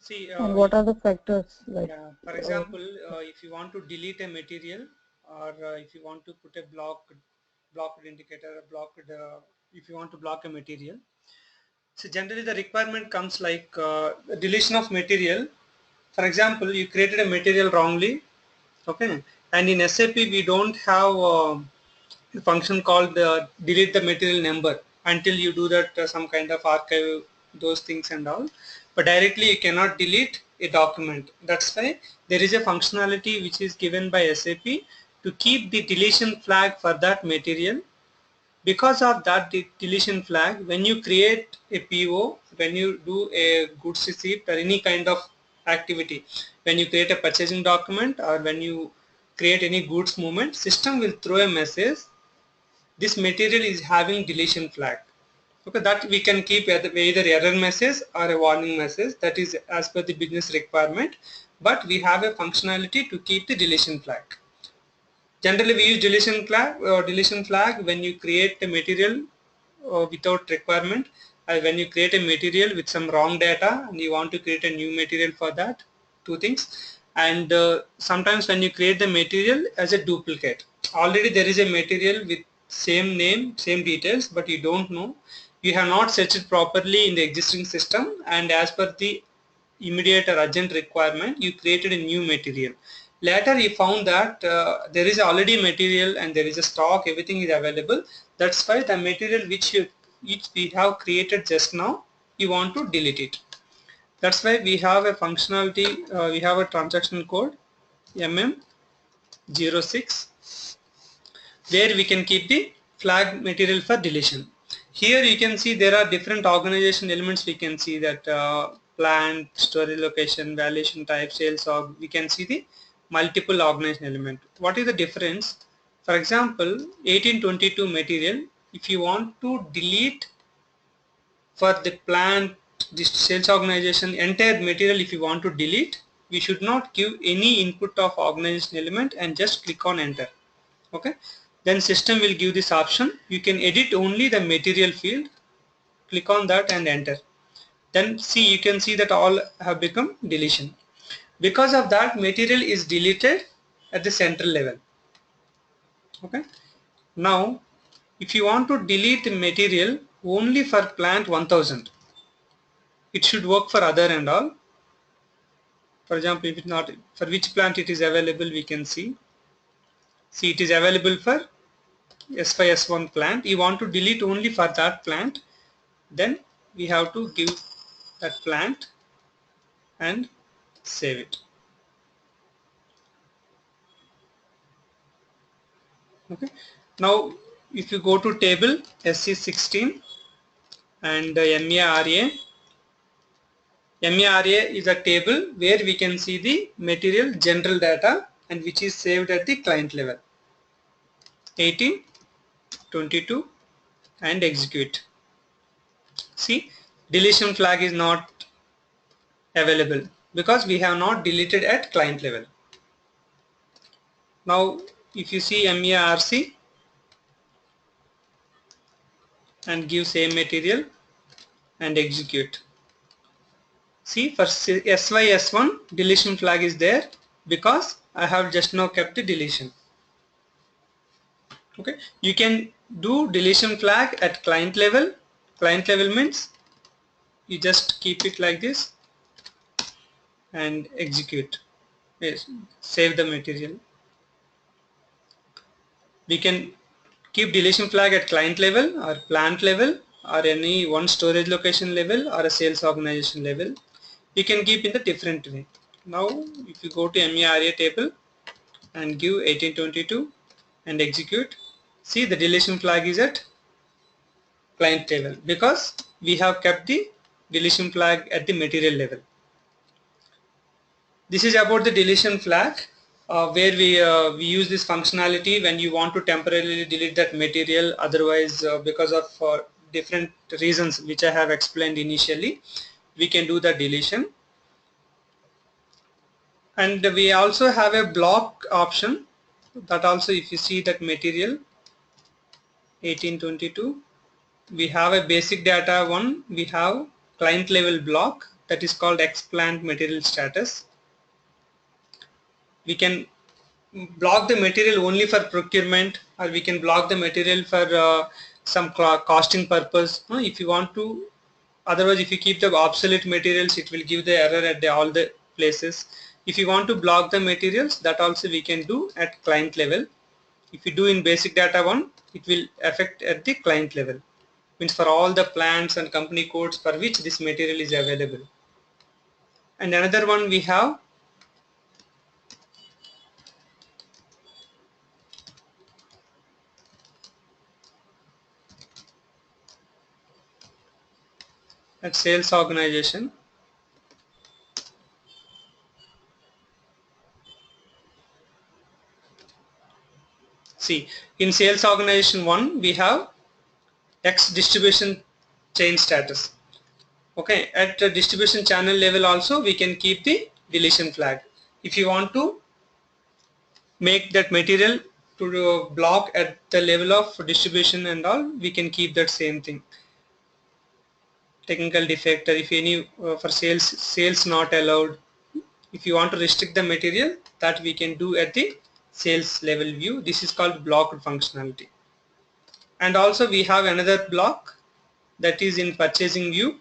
See, And what are the factors like? yeah, for example, if you want to delete a material, or if you want to put a blocked indicator, if you want to block a material. So generally the requirement comes like deletion of material. For example, you created a material wrongly, okay, and in SAP we don't have a function called delete the material number until you do that some kind of archive those things and all, but directly you cannot delete a document. That's why there is a functionality which is given by SAP to keep the deletion flag for that material. Because of that deletion flag, when you create a PO, when you do a goods receipt or any kind of activity, when you create a purchasing document or when you create any goods movement, system will throw a message, this material is having deletion flag. Okay, that we can keep either error message or a warning message, that is as per the business requirement, but we have a functionality to keep the deletion flag. Generally, we use deletion flag when you create a material without requirement, when you create a material with some wrong data and you want to create a new material for that, two things. And sometimes when you create the material as a duplicate, already there is a material with same name, same details, but you don't know. You have not searched it properly in the existing system, and as per the immediate or urgent requirement, you created a new material. Later you found that there is already material and there is a stock, everything is available. That's why the material which we have created just now, you want to delete it. That's why we have a functionality, we have a transaction code MM06 where we can keep the flag material for deletion. Here you can see there are different organization elements. We can see that plant, storage location, valuation type, sales org. We can see the multiple organization element. What is the difference? For example, 1822 material, if you want to delete for the plant, this sales organization, entire material, if you want to delete, we should not give any input of organization element and just click on enter. Okay, then system will give this option, you can edit only the material field, click on that and enter. Then see, you can see that all have become deletion. Because of that, material is deleted at the central level. Okay, now if you want to delete the material only for plant 1000, it should work for other and all. For example, if it's not, for which plant it is available, we can see it is available for S5 S1 plant. You want to delete only for that plant, then we have to give that plant and save it. Okay, now if you go to table SC16 and MERA is a table where we can see the material general data and which is saved at the client level. 18, 22 and execute. See, deletion flag is not available because we have not deleted at client level. Now if you see MERC and give same material and execute. See, for SY S1 deletion flag is there because I have just now kept the deletion. Okay, you can do deletion flag at client level. Client level means you just keep it like this and execute. Yes, save the material. We can keep deletion flag at client level or plant level or any one storage location level or a sales organization level. You can keep in the different way. Now if you go to MERA table and give 1822 and execute, see the deletion flag is at client level because we have kept the deletion flag at the material level. This is about the deletion flag where we use this functionality when you want to temporarily delete that material, otherwise because of different reasons which I have explained initially, we can do the deletion. And we also have a block option, that also if you see that material 1822, we have a basic data one, we have client level block that is called ex-plant material status. We can block the material only for procurement, or we can block the material for some costing purpose if you want to. Otherwise, if you keep the obsolete materials, it will give the error at all the places. If you want to block the materials, that also we can do at client level. If you do in basic data one, it will affect at the client level, means for all the plants and company codes for which this material is available. And another one we have at sales organization. See, in sales organization 1 we have X distribution chain status. Okay, at the distribution channel level also we can keep the deletion flag. If you want to make that material to block at the level of distribution and all, we can keep that same thing. Technical defect, or if any for sales not allowed. If you want to restrict the material, that we can do at the sales level view. This is called blocked functionality. And also we have another block that is in purchasing view.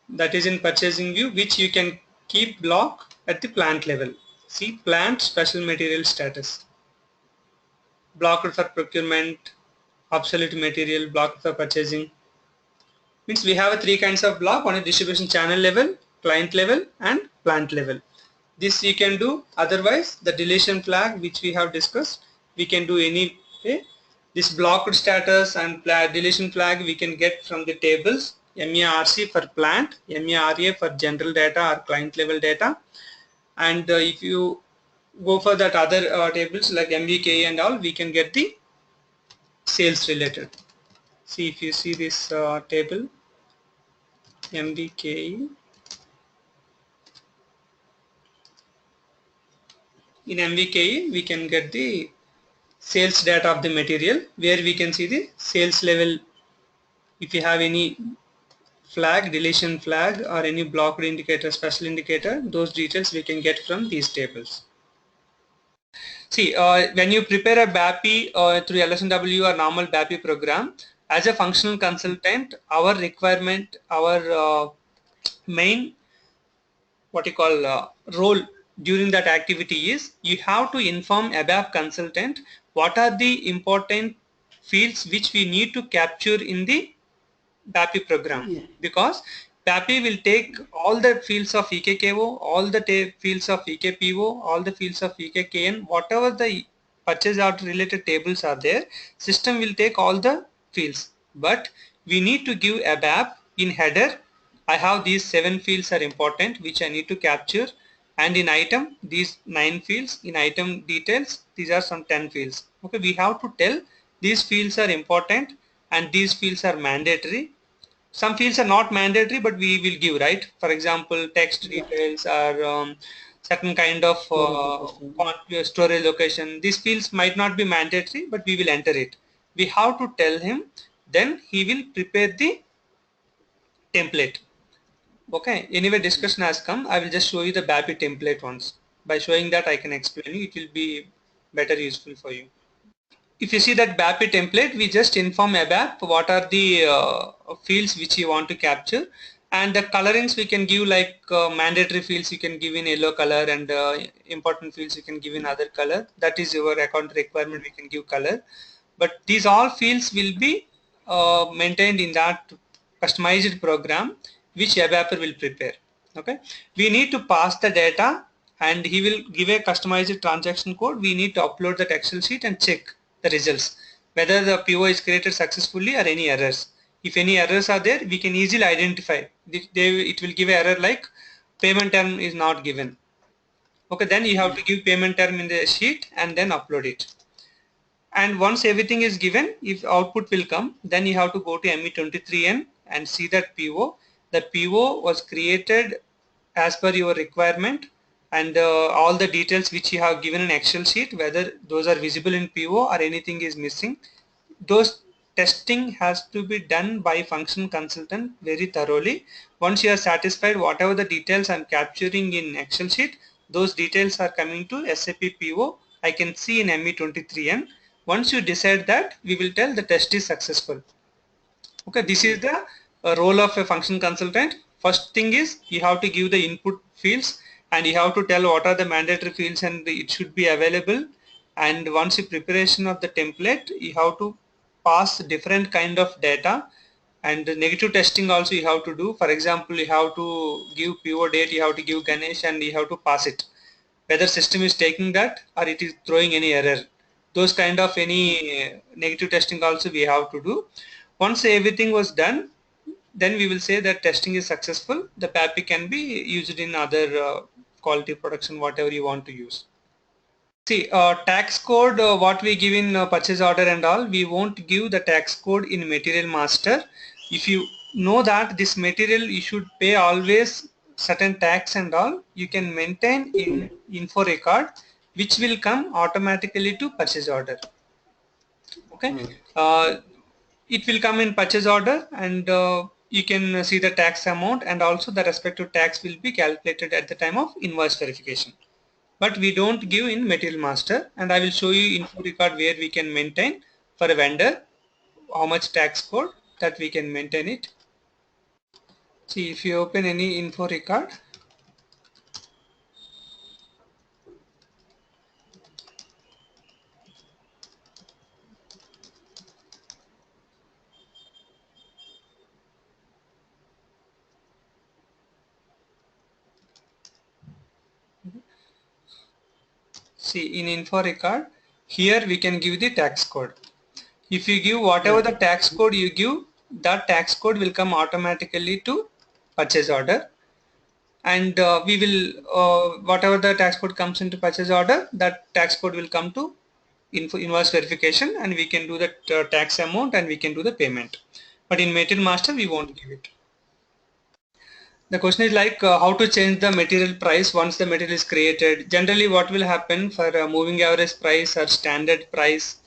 That is in purchasing view, which you can keep block at the plant level. See, plant special material status. Blocked for procurement, obsolete material, blocked for purchasing. Means we have three kinds of block: one is distribution channel level, client level, and plant level. This you can do. Otherwise, the deletion flag which we have discussed, we can do any way. This blocked status and deletion flag we can get from the tables. MERC for plant, MERA for general data or client level data. And if you go for that other tables like MVK and all, we can get the sales related. See, if you see this table, MVK. In MVK, we can get the sales data of the material, where we can see the sales level. If you have any flag, deletion flag, or any blocked indicator, special indicator, those details we can get from these tables. See, when you prepare a BAPI through LS&W or normal BAPI program, as a functional consultant, our requirement, our main role during that activity is you have to inform ABAP consultant what are the important fields which we need to capture in the BAPI program, because BAPI will take all the fields of EKKO, all the fields of EKPO, all the fields of EKKN, whatever the purchase order related tables are there, system will take all the fields. But we need to give ABAP in header, I have these 7 fields are important which I need to capture, and in item these 9 fields, in item details these are some 10 fields. Okay, we have to tell these fields are important and these fields are mandatory. Some fields are not mandatory, but we will give, right? For example, text details or certain kind of storage location. These fields might not be mandatory, but we will enter it. We have to tell him, then he will prepare the template. Okay, anyway discussion has come. I will just show you the BAPI template once. By showing that I can explain you, it will be better useful for you. If you see that BAPI template, we just inform ABAP what are the fields which you want to capture, and the colorings we can give, like mandatory fields you can give in yellow color, and important fields you can give in other color. That is your account requirement, we can give color. But these all fields will be maintained in that customized program which ABAPer will prepare. Okay, we need to pass the data and he will give a customized transaction code. We need to upload that Excel sheet and check the results, whether the PO is created successfully or any errors. If any errors are there, we can easily identify. It will give an error like payment term is not given. Okay, then you have to give payment term in the sheet and then upload it. And once everything is given, if output will come, then you have to go to ME23N and see that PO. The PO was created as per your requirement, and all the details which you have given in Excel sheet, whether those are visible in PO or anything is missing, those testing has to be done by function consultant very thoroughly. Once you are satisfied whatever the details I'm capturing in Excel sheet, those details are coming to SAP PO. I can see in ME23N. Once you decide that, we will tell the test is successful. Okay, this is the role of a function consultant. First thing is you have to give the input fields and you have to tell what are the mandatory fields and it should be available. And once you preparation of the template, you have to pass different kind of data, and the negative testing also you have to do. For example, you have to give PO date, you have to give Ganesh, and you have to pass it. Whether system is taking that or it is throwing any error. Those kind of any negative testing also we have to do. Once everything was done, then we will say that testing is successful. The PAPI can be used in other quality production, whatever you want to use. See, tax code, what we give in purchase order and all, we won't give the tax code in material master. If you know that this material you should pay always certain tax and all, you can maintain in info record, which will come automatically to purchase order. Okay. It will come in purchase order, and you can see the tax amount, and also the respective tax will be calculated at the time of invoice verification. But we don't give in material master, and I will show you info record where we can maintain for a vendor how much tax code that we can maintain it. See, if you open any info record, see in info record, here we can give the tax code. If you give whatever the tax code you give, that tax code will come automatically to purchase order, and we will whatever the tax code comes into purchase order, that tax code will come to invoice verification, and we can do the tax amount and we can do the payment. But in material master we won't give it. The question is like how to change the material price once the material is created. Generally what will happen for moving average price or standard price,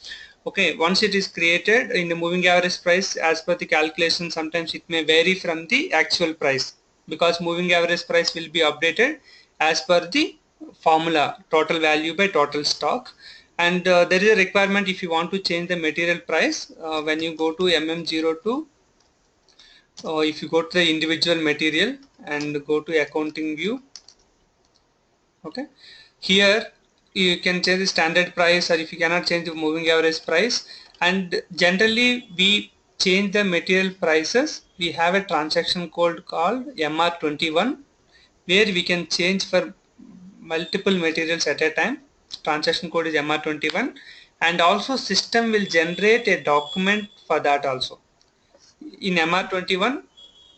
okay, once it is created in the moving average price, as per the calculation sometimes it may vary from the actual price, because moving average price will be updated as per the formula total value by total stock. And there is a requirement if you want to change the material price, when you go to MM02, if you go to the individual material and go to accounting view, okay, here you can change the standard price, or if you cannot change the moving average price. And generally we change the material prices, we have a transaction code called MR21 where we can change for multiple materials at a time. Transaction code is MR21, and also system will generate a document for that also. In MR21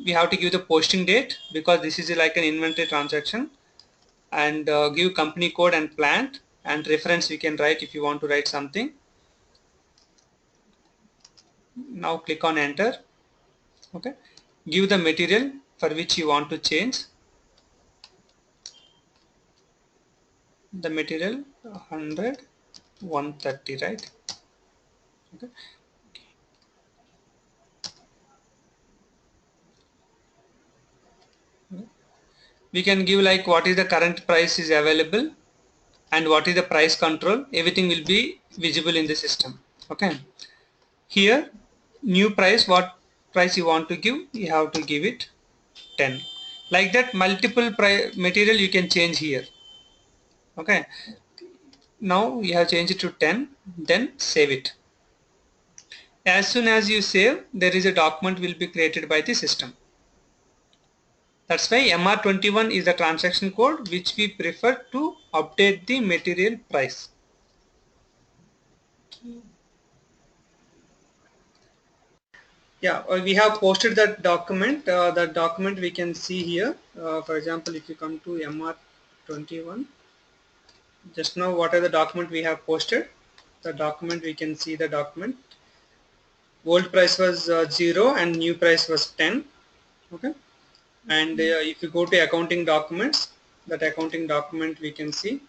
we have to give the posting date, because this is like an inventory transaction, and give company code and plant, and reference we can write if you want to write something. Now click on enter. Okay, give the material for which you want to change. The material 100 130, right? Okay. We can give like what is the current price is available and what is the price control. Everything will be visible in the system. Okay, here new price, what price you want to give, you have to give it 10. Like that multiple material you can change here. Okay, now you have changed it to 10, then save it. As soon as you save, there is a document will be created by the system. That's why MR21 is the transaction code which we prefer to update the material price. Yeah, we have posted that document. That document we can see here. For example, if you come to MR21, just now what are the document we have posted? The document, we can see the document. Old price was 0 and new price was 10. Okay, and if you go to accounting documents, that accounting document we can see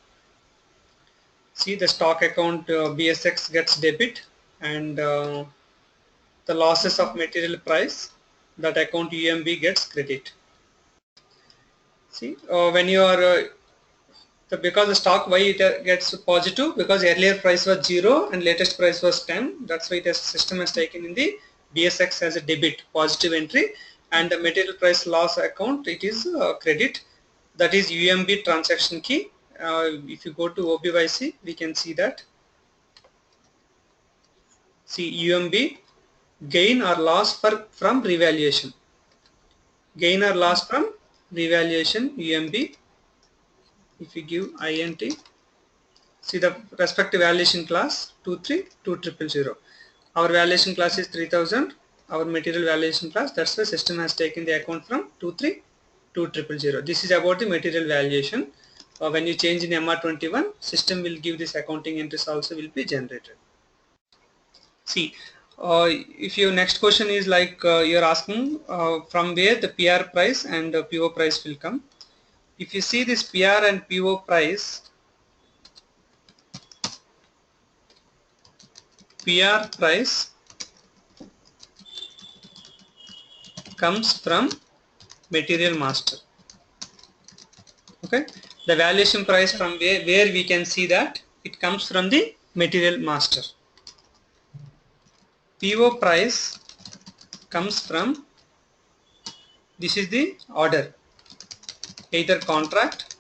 the stock account BSX gets debit, and the losses of material price, that account UMB gets credit. See, when you are because the stock, why it gets positive, because earlier price was 0 and latest price was 10. That's why the system has taken in the BSX as a debit, positive entry, and the material price loss account, it is credit. That is UMB transaction key. If you go to OBYC, we can see that. See, UMB gain or loss from revaluation. Gain or loss from revaluation, UMB. If you give INT, see the respective valuation class 232000. Our valuation class is 3000. Our material valuation class, that's the system has taken the account from 232000. This is about the material valuation. When you change in MR21, system will give this accounting entries also will be generated. See, if your next question is like you're asking from where the PR price and PO price will come. If you see this PR and PO price, PR price comes from material master. Okay, the valuation price from where we can see that it comes from the material master. PO price comes from, this is the order, either contract,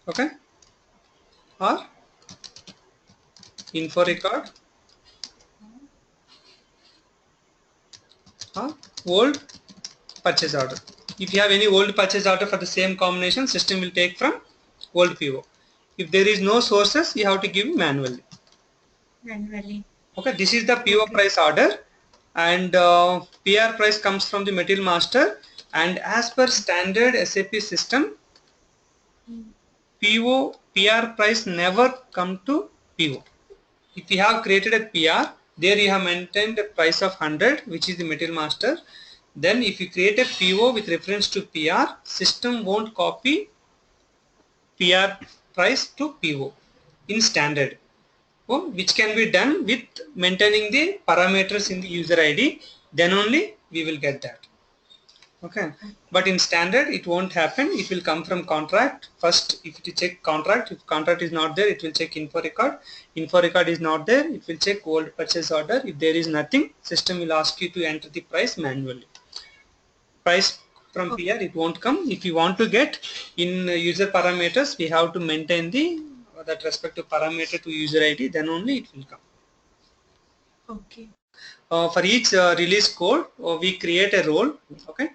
okay, or info record, or old purchase order. If you have any old purchase order for the same combination, system will take from old PO. If there is no sources, you have to give manually. Okay, this is the PO price order, and PR price comes from the material master, and as per standard SAP system, PR price never come to PO. If you have created a PR, there you have maintained the price of 100, which is the material master. Then if you create a PO with reference to PR, system won't copy PR price to PO in standard, which can be done with maintaining the parameters in the user ID. Then only we will get that. Okay, but in standard it won't happen. It will come from contract. First, if you check contract, if contract is not there, it will check info record. Info record is not there, it will check old purchase order. If there is nothing, system will ask you to enter the price manually. Price from PR it won't come. If you want to get in user parameters, we have to maintain that respective parameter to user ID, then only it will come. Okay. For each release code, we create a role. Okay,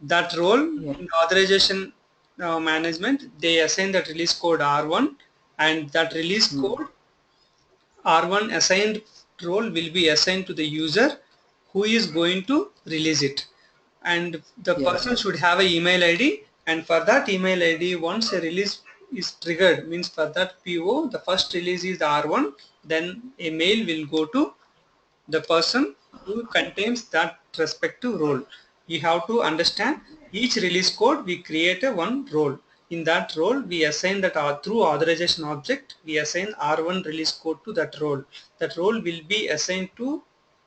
that role in authorization management, they assign that release code R1, and that release code R1 assigned role will be assigned to the user who is going to release it, and the person should have an email ID, and for that email ID, once a release is triggered, means for that PO, the first release is R1, then a mail will go to the person who contains that respective role. You have to understand each release code, we create a one role. In that role, we assign that through authorization object, we assign R1 release code to that role. That role will be assigned to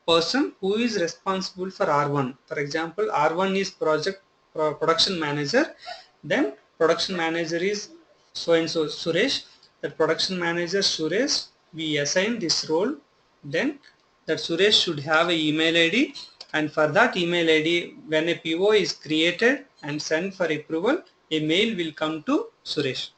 person who is responsible for R1. For example, R1 is production manager, then production manager is so and so Suresh. That production manager Suresh, we assign this role, then that Suresh should have an email ID, and for that email ID, when a PO is created and sent for approval, a mail will come to Suresh.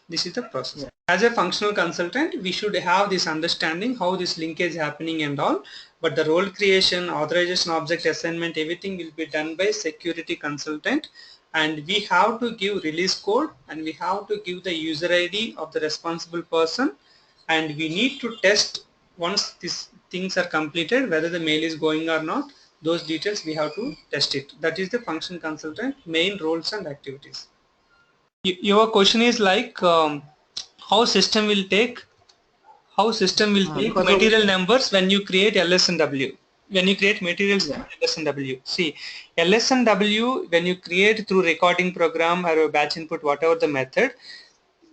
This is the process. As a functional consultant, we should have this understanding how this linkage is happening and all, but the role creation, authorization object assignment, everything will be done by security consultant, and we have to give release code, and we have to give the user ID of the responsible person, and we need to test once these things are completed whether the mail is going or not. Those details we have to test it. That is the function consultant main roles and activities. Your question is like how system will take material numbers when you create LSNW. When you create materials from LSNW. See, LSNW, when you create through recording program or a batch input, whatever the method,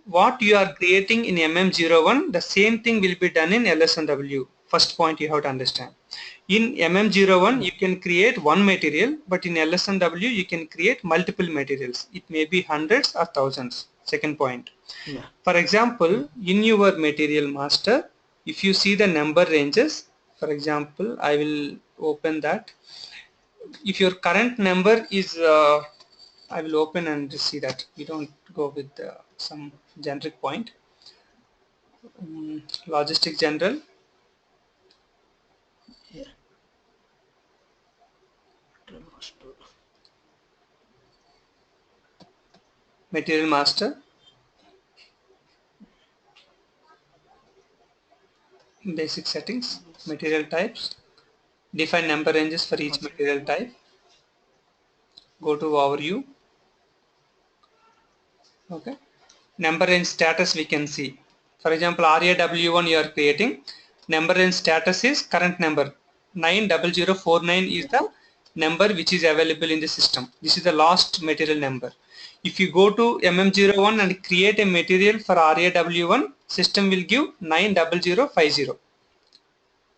what you are creating in MM01, the same thing will be done in LSNW. First point you have to understand. In MM01 you can create one material, but in LSMW you can create multiple materials. It may be hundreds or thousands. Second point. Yeah. For example, in your material master, if you see the number ranges, for example, I will open that. If your current number is, I will open and see that. We don't go with some generic point. Logistic general. Yeah. Material master. Basic settings. Material types. Define number ranges for each material type. Go to overview. Okay. Number range status we can see. For example, RAW1 you are creating. Number range status is current number. 90049 is the number which is available in the system. This is the last material number. If you go to MM01 and create a material for RAW1, system will give 90050.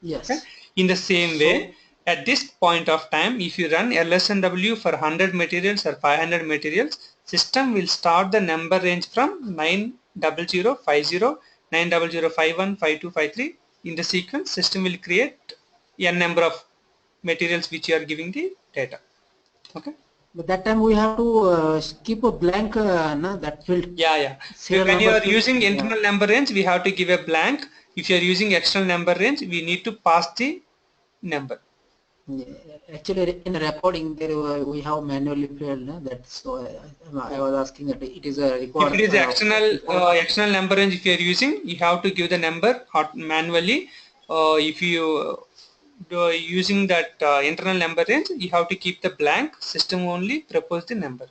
Yes. Okay? In the same way, at this point of time, if you run LSMW for 100 materials or 500 materials, system will start the number range from 90050, 90051, 52, 53. In the sequence, system will create n number of materials which you are giving the data. Okay. But that time we have to keep a blank that field. Yeah. So when you are using internal number range, we have to give a blank. If you are using external number range, we need to pass the number. Yeah, actually, in recording there we have manually filled that's why I was asking that it is a record. If it is external number range, if you are using, you have to give the number manually. If you using that internal number range, you have to keep the blank. System only propose the number.